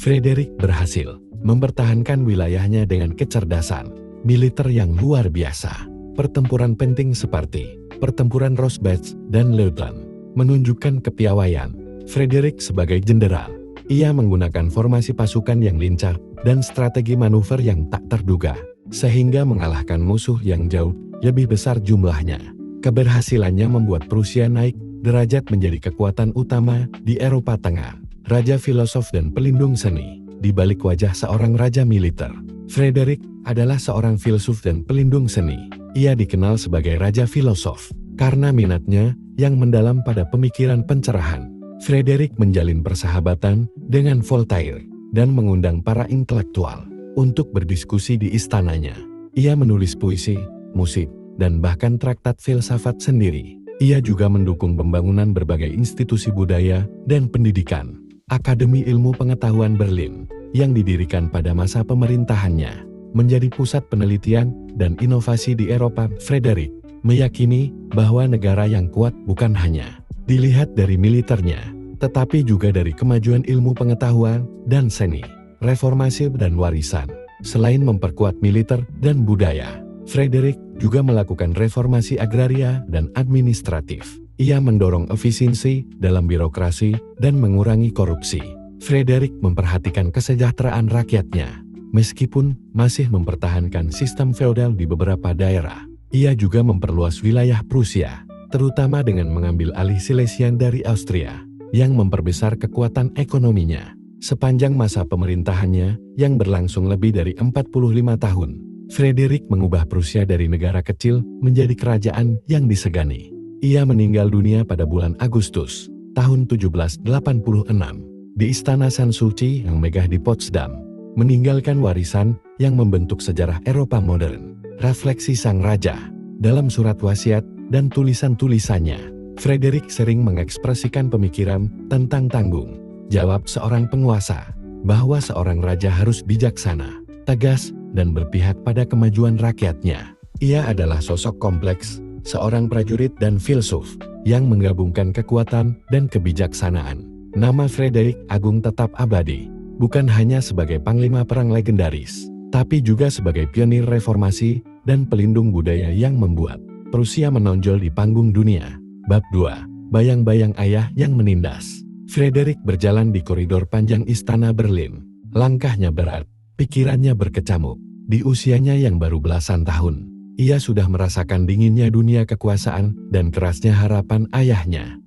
Frederick berhasil mempertahankan wilayahnya dengan kecerdasan militer yang luar biasa. Pertempuran penting seperti pertempuran Rosbach dan Leuthen menunjukkan kepiawaian Frederick sebagai jenderal. Ia menggunakan formasi pasukan yang lincah dan strategi manuver yang tak terduga, sehingga mengalahkan musuh yang jauh lebih besar jumlahnya. Keberhasilannya membuat Prusia naik derajat menjadi kekuatan utama di Eropa Tengah. Raja filosof dan pelindung seni. Di balik wajah seorang raja militer, Frederick adalah seorang filsuf dan pelindung seni. Ia dikenal sebagai raja filosof karena minatnya yang mendalam pada pemikiran pencerahan. Frederick menjalin persahabatan dengan Voltaire dan mengundang para intelektual untuk berdiskusi di istananya. Ia menulis puisi, musik, dan bahkan traktat filsafat sendiri. Ia juga mendukung pembangunan berbagai institusi budaya dan pendidikan. Akademi Ilmu Pengetahuan Berlin yang didirikan pada masa pemerintahannya menjadi pusat penelitian dan inovasi di Eropa. Frederick meyakini bahwa negara yang kuat bukan hanya dilihat dari militernya, tetapi juga dari kemajuan ilmu pengetahuan dan seni, reformasi dan warisan. Selain memperkuat militer dan budaya, Frederick juga melakukan reformasi agraria dan administratif. Ia mendorong efisiensi dalam birokrasi dan mengurangi korupsi. Frederick memperhatikan kesejahteraan rakyatnya, meskipun masih mempertahankan sistem feodal di beberapa daerah. Ia juga memperluas wilayah Prusia, terutama dengan mengambil alih Silesian dari Austria, yang memperbesar kekuatan ekonominya. Sepanjang masa pemerintahannya, yang berlangsung lebih dari 45 tahun, Frederick mengubah Prusia dari negara kecil menjadi kerajaan yang disegani. Ia meninggal dunia pada bulan Agustus tahun 1786 di Istana Sanssouci yang megah di Potsdam, meninggalkan warisan yang membentuk sejarah Eropa modern. Refleksi sang raja dalam surat wasiat dan tulisan-tulisannya, Frederick sering mengekspresikan pemikiran tentang tanggung jawab seorang penguasa, bahwa seorang raja harus bijaksana, tegas, dan berpihak pada kemajuan rakyatnya. Ia adalah sosok kompleks, seorang prajurit dan filsuf yang menggabungkan kekuatan dan kebijaksanaan. Nama Frederick Agung tetap abadi, bukan hanya sebagai panglima perang legendaris, tapi juga sebagai pionir reformasi dan pelindung budaya yang membuat Prusia menonjol di panggung dunia. Bab 2. Bayang-bayang ayah yang menindas. Frederick berjalan di koridor panjang istana Berlin. Langkahnya berat, pikirannya berkecamuk. Di usianya yang baru belasan tahun, ia sudah merasakan dinginnya dunia kekuasaan dan kerasnya harapan ayahnya.